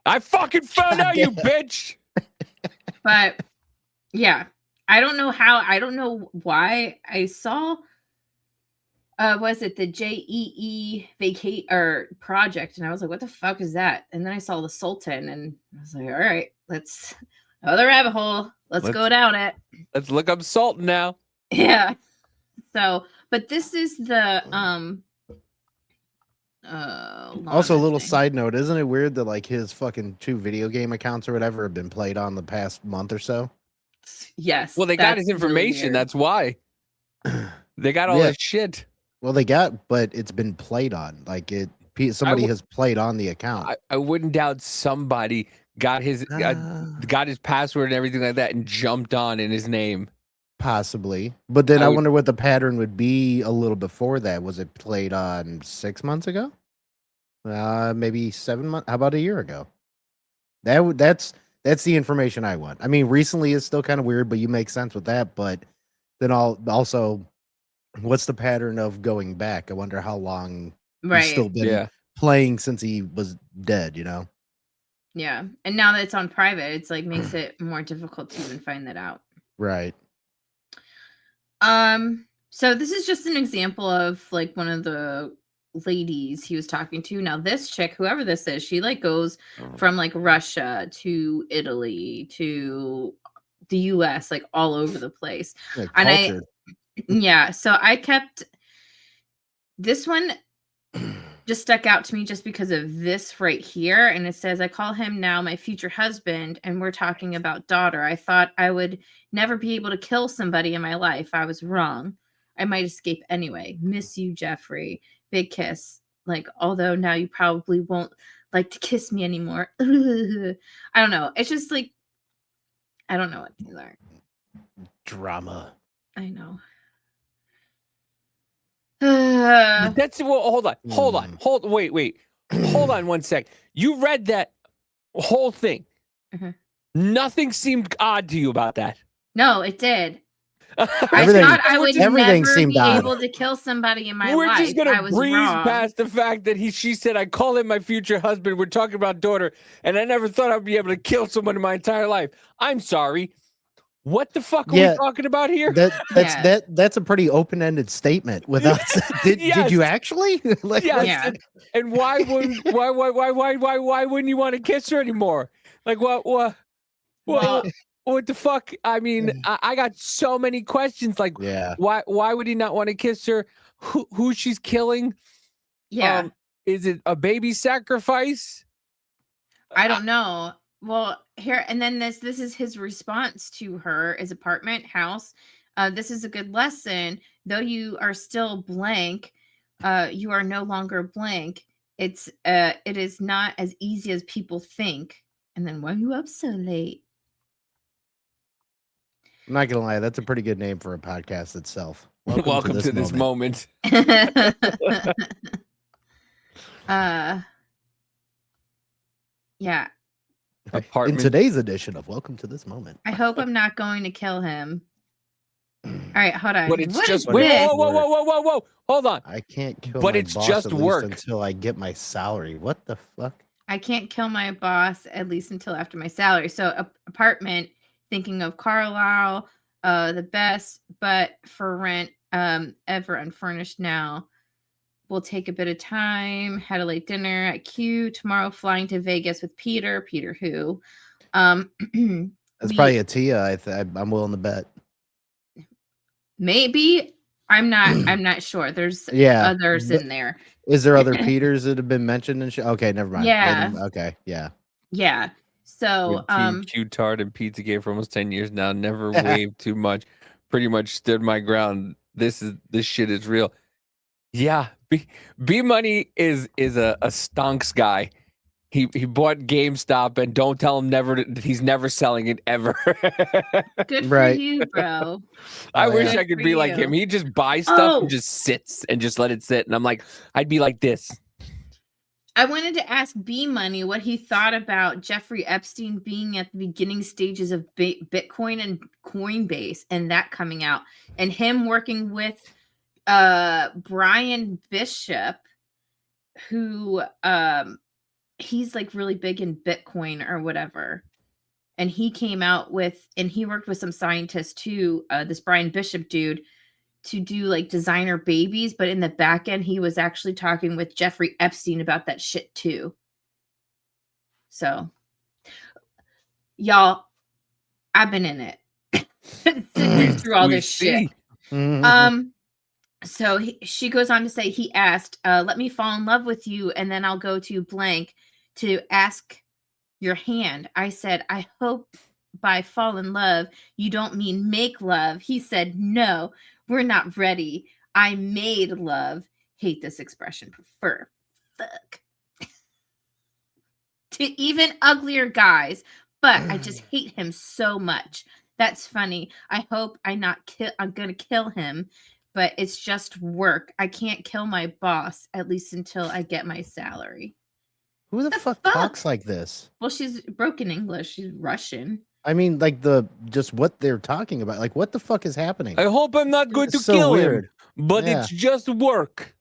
I fucking found out, you bitch. But yeah, I don't know why I saw was it the JEE vacate or project, and I was like, what the fuck is that? And then I saw the Sultan, and I was like, all right, let's another rabbit hole. Let's go down it. Let's look up Sultan now. Yeah. So, but this is the Also, a Lana little thing. side note, isn't it weird that like his fucking 2 video game accounts or whatever have been played on the past month or so? Yes. Well, they got that's his really information. weird. That's why. They got all Yeah. his shit. Well, they got, but it's been played on. Like somebody has played on the account. I wouldn't doubt somebody got his password and everything like that and jumped on in his name. Possibly, but then I would- wonder what the pattern would be a little before that. Was it played on 6 months ago? Maybe 7 months. How about a year ago? That's the information I want. I mean, recently is still kind of weird, but you make sense with that. But then also, what's the pattern of going back? I wonder how long Right. he's still been playing since he was dead. You know? Yeah. And now that it's on private, it's like makes it more difficult to even find that out. Right. So this is just an example of like one of the ladies he was talking to. Now this chick, whoever this is, she like goes from like Russia to Italy to the US, like all over the place. Like And culture. so I kept this one just stuck out to me just because of this right here. And it says, I call him now my future husband, and we're talking about daughter. I thought I would never be able to kill somebody in my life. I was wrong. I might escape anyway. Miss you, Jeffrey. Big kiss. Like, although now you probably won't like to kiss me anymore. I don't know. It's just like, I don't know what these are. Drama. I know. That's hold on. Wait. Hold on 1 sec. You read that whole thing. Mhm. Nothing seemed odd to you about that. No, it did. I Everything- thought I would everything never seemed be odd. able to kill somebody in my We're life. just gonna I was breeze wrong. past the fact that she said I call him my future husband. We're talking about daughter, and I never thought I'd be able to kill someone in my entire life. I'm sorry. What the fuck are we talking about here? That's a pretty open-ended statement. Without did you actually? Like, Yes. And why wouldn't you want to kiss her anymore? Like what the fuck? I mean, I got so many questions. Like, why would he not want to kiss her? Who she's killing? Yeah. Is it a baby sacrifice? I don't know. Well, here and then this is his response to her, his apartment house. This is a good lesson. Though you are still blank, you are no longer blank. It is not as easy as people think. And then why are you up so late? I'm not gonna lie, that's a pretty good name for a podcast itself. Welcome to this moment. Yeah. In today's edition of Welcome to This Moment. I hope I'm not going to kill him. All right, hold on. But it's What just is whoa, this? whoa. Hold on. I can't kill But my it's boss just at least work. until I get my salary. What the fuck? I can't kill my boss at least until after my salary. So apartment, thinking of Carlisle, the best, but for rent, ever unfurnished now. Will take a bit of time. Had a late dinner at Q. Tomorrow flying to Vegas with Peter. Peter who? That's probably a Tia. I'm willing to bet. Maybe. I'm not sure. There's others in there. Is there other Peters that have been mentioned and shit? Okay, never mind. Yeah. Okay, yeah. Yeah. So Q-Tard and Pizzagate for almost 10 years now. Never waved too much. Pretty much stood my ground. This shit is real. Yeah. B Money is a stonks guy. He bought GameStop, and don't tell him he's never selling it ever. Good for you, bro. I wish I could be like him. He just buys stuff and just sits and just let it sit. And I'm like, I'd be like this. I wanted to ask B Money what he thought about Jeffrey Epstein being at the beginning stages of Bitcoin and Coinbase and that coming out, and him working with Brian Bishop, who he's like really big in Bitcoin or whatever. And he came out with, and he worked with some scientists too, this Brian Bishop dude, to do like designer babies. But in the back end, he was actually talking with Jeffrey Epstein about that shit too. So, y'all, I've been in it. Sitting through all this shit. So she goes on to say, he asked, let me fall in love with you, and then I'll go to blank to ask your hand. I said, I hope by fall in love, you don't mean make love. He said, no, we're not ready. I made love. Hate this expression. Prefer. Fuck. To even uglier guys, but I just hate him so much. That's funny. I hope I'm going to kill him. But it's just work. I can't kill my boss, at least until I get my salary. Who the fuck talks like this? Well, she's broken English. She's Russian. I mean, like just what they're talking about. Like, what the fuck is happening? I hope I'm not going to kill him, but it's just work.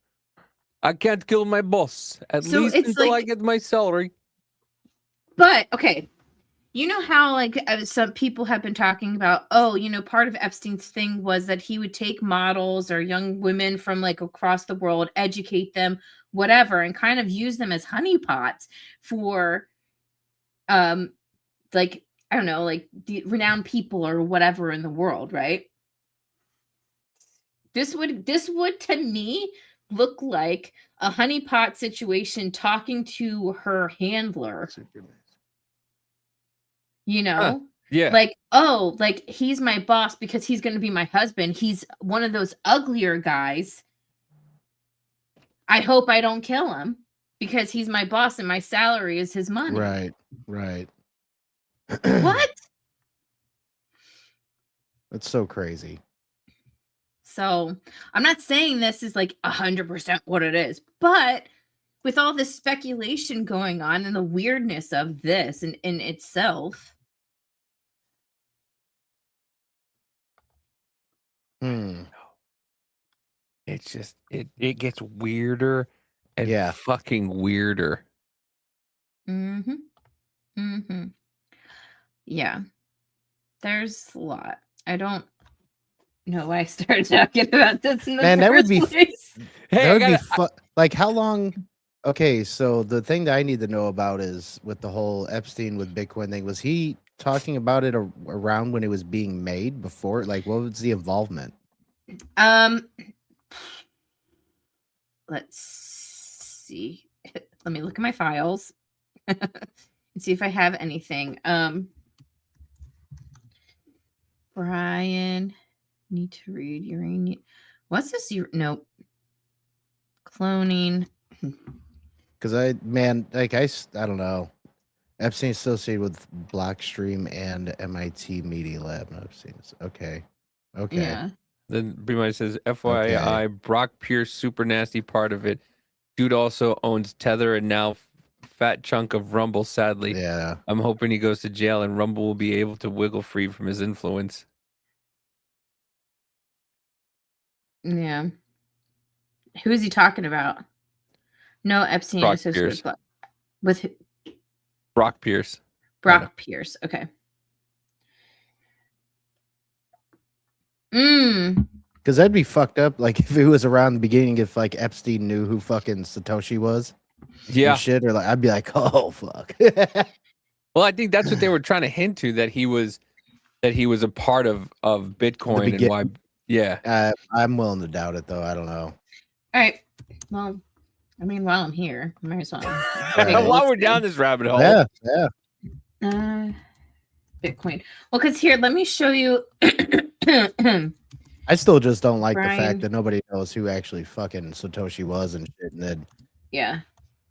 I can't kill my boss, at least until I get my salary. But, okay. You know how, like, some people have been talking about, part of Epstein's thing was that he would take models or young women from, like, across the world, educate them, whatever, and kind of use them as honeypots for, like, I don't know, like, the renowned people or whatever in the world, right? This would, to me, look like a honeypot situation talking to her handler. You know, yeah, like, he's my boss because he's going to be my husband. He's one of those uglier guys. I hope I don't kill him because he's my boss and my salary is his money. Right. What? That's so crazy. So I'm not saying this is like 100% what it is, but with all this speculation going on and the weirdness of this in itself. Hmm. It's just it gets weirder and Yeah. fucking weirder. Mm-hmm. Mm-hmm. Yeah. There's a lot. I don't know why I started talking about this in the Man, that would first be place. Hey, that I would be gotta. like how long? Okay, so the thing that I need to know about is with the whole Epstein with Bitcoin thing. Was he talking about it around when it was being made before? Like, what was the involvement? Let's see. Let me look at my files and see if I have anything. Brian, need to read uranium. What's this? Nope. Cloning. Because I don't know. Epstein associated with Blockstream and MIT Media Lab. No, Epstein. Okay. Yeah. Then pretty much says, FYI, Brock Pierce, super nasty part of it. Dude also owns Tether and now fat chunk of Rumble, sadly. Yeah. I'm hoping he goes to jail and Rumble will be able to wiggle free from his influence. Yeah. Who is he talking about? No Epstein Brock associated Pierce. with Brock Pierce. Brock Pierce. Okay. Because that'd be fucked up. Like if it was around the beginning, if like Epstein knew who fucking Satoshi was, Yeah. and shit, or like I'd be like, oh fuck. Well, I think that's what they were trying to hint to, that he was a part of Bitcoin and why. Yeah. I'm willing to doubt it though. I don't know. All right. Well, I mean, while I'm here, I might as well. While we're down this rabbit hole. Yeah. Bitcoin. Well, because here, let me show you. I still just don't like the Brian. fact that nobody knows who actually fucking Satoshi was and shit. And then, Yeah.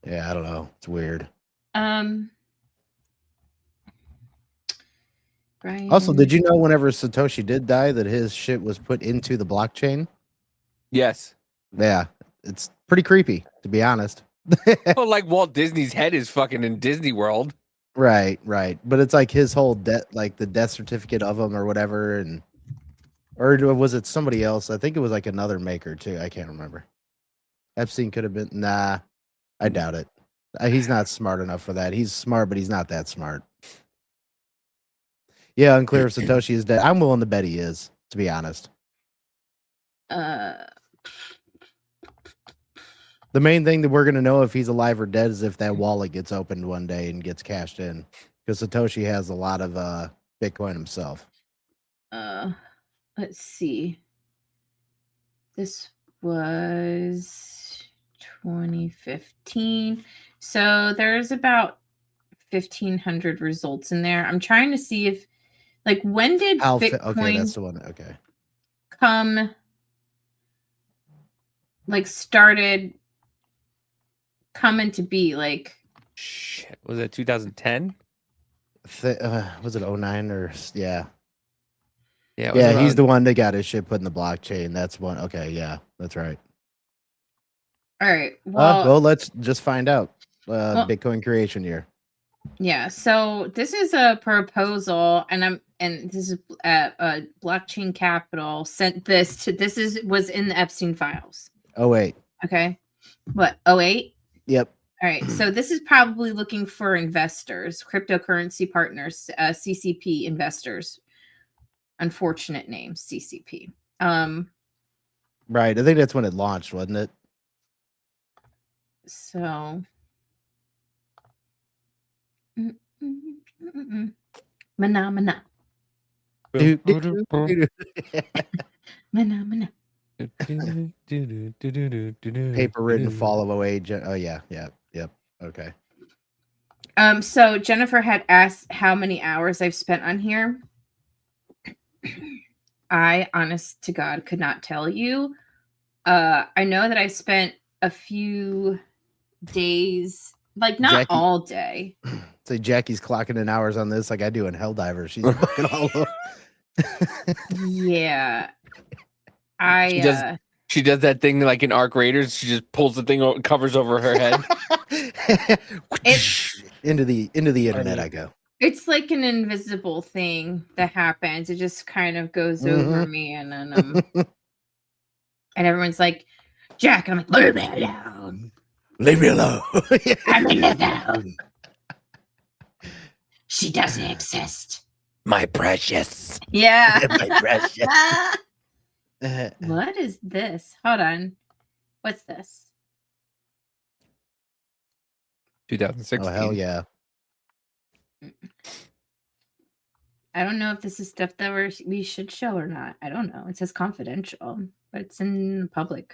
I don't know. It's weird. Brian. Also, did you know whenever Satoshi did die that his shit was put into the blockchain? Yes. Yeah. It's pretty creepy, to be honest. Well, like Walt Disney's head is fucking in Disney World. Right. But it's like his whole death, like the death certificate of him or whatever. Or was it somebody else? I think it was like another maker too. I can't remember. Epstein could have been. Nah, I doubt it. He's not smart enough for that. He's smart, but he's not that smart. Yeah, unclear if Satoshi is dead. I'm willing to bet he is, to be honest. Uh, The main thing that we're going to know if he's alive or dead is if that wallet gets opened one day and gets cashed in. Because Satoshi has a lot of Bitcoin himself. let's see. This was 2015. So there's about 1,500 results in there. I'm trying to see if, like, when did Bitcoin Okay, that's the one. Okay. come, like, started coming to be, like, Shit. Was it 2010? Was it 09 or Yeah. it was yeah, he's around- the one that got his shit put in the blockchain. That's one. Okay, yeah, that's right. all right. Well, Well, let's just find out. well- Bitcoin creation year. yeah. So this is a proposal, and this is Blockchain Capital sent this to. Was in the Epstein files. Oh wait. Okay. What? 08? Yep. All right. So this is probably looking for investors, cryptocurrency partners, CCP investors. Unfortunate name, CCP. Right. I think that's when it launched, wasn't it? So Mana. Mana. Paper written fall of 08. Oh yeah. Yep. Okay. So Jennifer had asked how many hours I've spent on here. I, honest to God, could not tell you. I know that I spent a few days, like not Jackie. all day. So Jackie's clocking in hours on this like I do in Helldiver. She's fucking all over. Yeah. She does that thing like in Arc Raiders. She just pulls the thing, covers over her head. into the internet I go. It's like an invisible thing that happens. It just kind of goes over me, and then and everyone's like, "Jack," I'm like, "Leave me alone. Leave me alone. I'm in the zone. She doesn't exist." My precious. Yeah. My precious. What is this? Hold on. What's this? 2016. Oh, hell yeah. I don't know if this is stuff that we should show or not. I don't know. It says confidential, but it's in public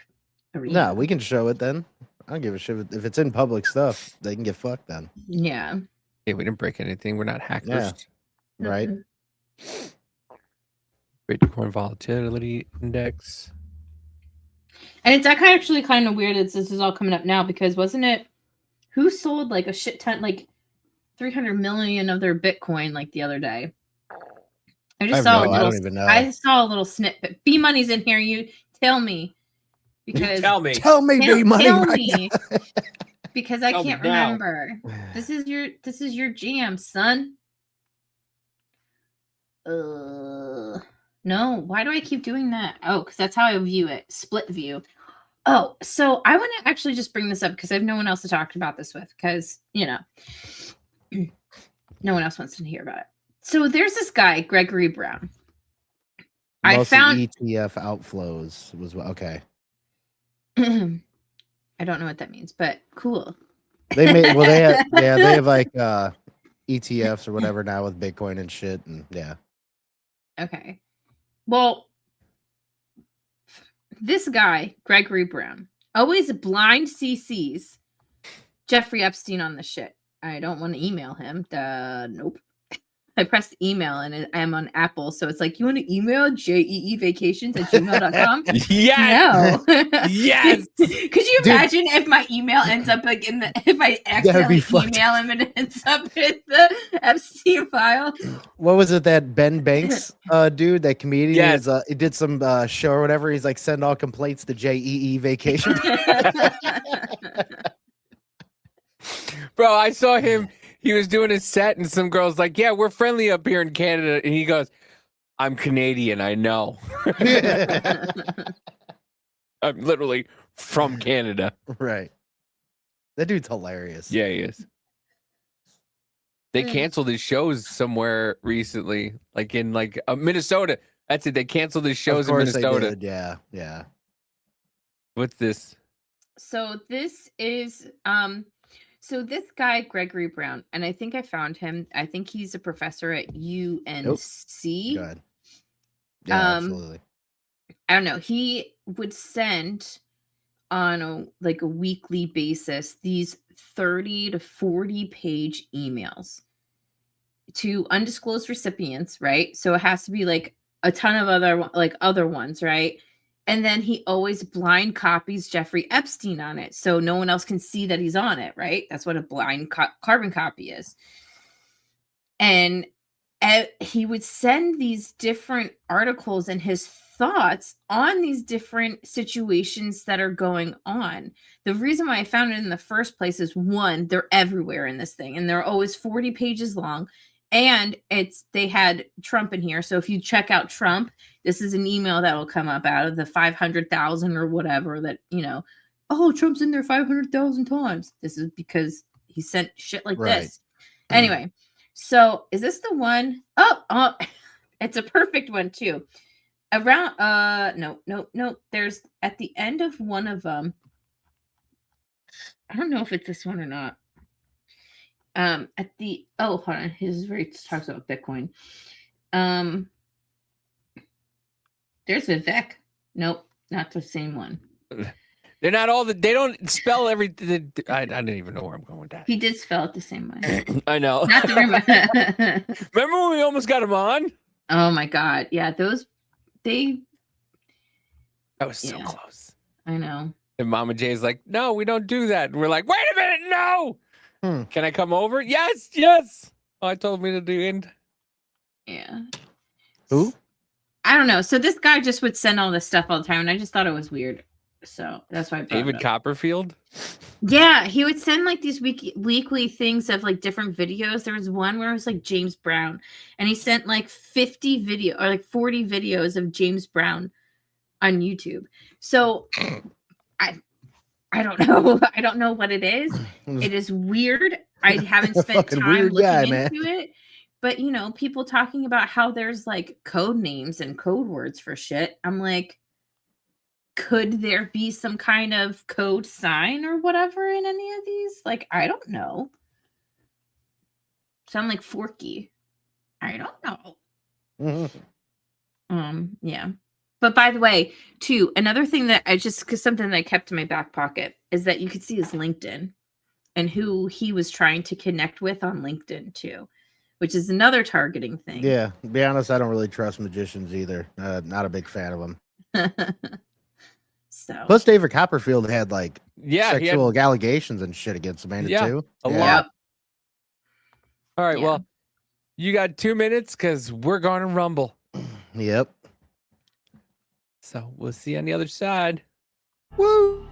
arena. No, we can show it then. I don't give a shit. If it's in public stuff, they can get fucked then. Yeah. Yeah, we didn't break anything. We're not hackers. Yeah. Right? Bitcoin volatility index. And it's actually kind of weird that this is all coming up now, because wasn't it who sold like a shit ton, like 300 million of their Bitcoin like the other day? I just saw a little. I don't even know. I saw a little snippet. B Money's in here. You tell me, because Tell me. Tell me, tell, B Money. tell Right me, because I Tell me can't now. remember. This is your jam, son. No, why do I keep doing that? Oh, because that's how I view it. Split view. Oh, so I want to actually just bring this up because I have no one else to talk about this with, because, no one else wants to hear about it. So there's this guy, Gregory Brown. I found ETF outflows was okay. I don't know what that means, but cool. They made they have like ETFs or whatever now with Bitcoin and shit, and yeah. Okay. Well, this guy, Gregory Brown, always blind CCs Jeffrey Epstein on the shit. I don't want to email him. Nope. I pressed email and I'm on Apple. So it's like, you want to email jeevacations@gmail.com? Yes. No. Yes. Could you imagine if my email ends up like if I accidentally email him and it ends up in the Epstein file? What was it, that Ben Banks dude, that comedian? Yes. He did some show or whatever. He's like, send all complaints to JEE Vacation. Bro, I saw him. He was doing his set, and some girl's like, "Yeah, we're friendly up here in Canada," and he goes, "I'm Canadian, I know." I'm literally from Canada. Right. That dude's hilarious. Yeah, he is. They canceled his shows somewhere recently, like in Minnesota. That's it. They canceled his shows in Minnesota. Yeah, yeah. What's this? So this is so this guy, Gregory Brown, and I think I found him. I think he's a professor at UNC. Good. Yeah, absolutely. I don't know. He would send on a weekly basis these 30 to 40 page emails to undisclosed recipients, right? So it has to be like a ton of other ones, right? And then he always blind copies Jeffrey Epstein on it, so no one else can see that he's on it, right? That's what a blind carbon copy is. And he would send these different articles and his thoughts on these different situations that are going on. The reason why I found it in the first place is, one, they're everywhere in this thing, and they're always 40 pages long. And they had Trump in here. So if you check out Trump, this is an email that will come up out of the 500,000 or whatever that, oh, Trump's in there 500,000 times. This is because he sent shit like this. Anyway, so is this the one? Oh, it's a perfect one too. Around, no. There's at the end of one of them. I don't know if it's this one or not. Hold on, this is where he talks about Bitcoin. There's Vivek. Nope, not the same one. They're not all they don't spell everything. I don't even know where I'm going with that. He did spell it the same way. I know. Not the Remember when we almost got him on? Oh my god, yeah, that was so close. I know. And Mama Jay's like, "No, we don't do that." And we're like, "Wait a minute, no." Can I come over? Yes. Oh, I told me to do it. Yeah. Who? I don't know. So this guy just would send all this stuff all the time, and I just thought it was weird. So that's why I brought David it up. Copperfield. Yeah, he would send like these weekly things of like different videos. There was one where it was like James Brown, and he sent like 50 video or like 40 videos of James Brown on YouTube. So I don't know. I don't know what it is. It is weird. I haven't spent Fucking time weird looking guy, into man. it. But you know, people talking about how there's like code names and code words for shit. I'm like, could there be some kind of code sign or whatever in any of these? Like, I don't know. Sound like Forky. I don't know. Yeah. But by the way, too, another thing that because something that I kept in my back pocket is that you could see his LinkedIn and who he was trying to connect with on LinkedIn too, which is another targeting thing. Yeah, to be honest, I don't really trust magicians either. Not a big fan of them. So Plus, David Copperfield had like Yeah, he had sexual allegations and shit against Amanda too. a Yeah. lot. All right, Yeah. well, you got 2 minutes because we're going to rumble. Yep. So we'll see you on the other side. Woo!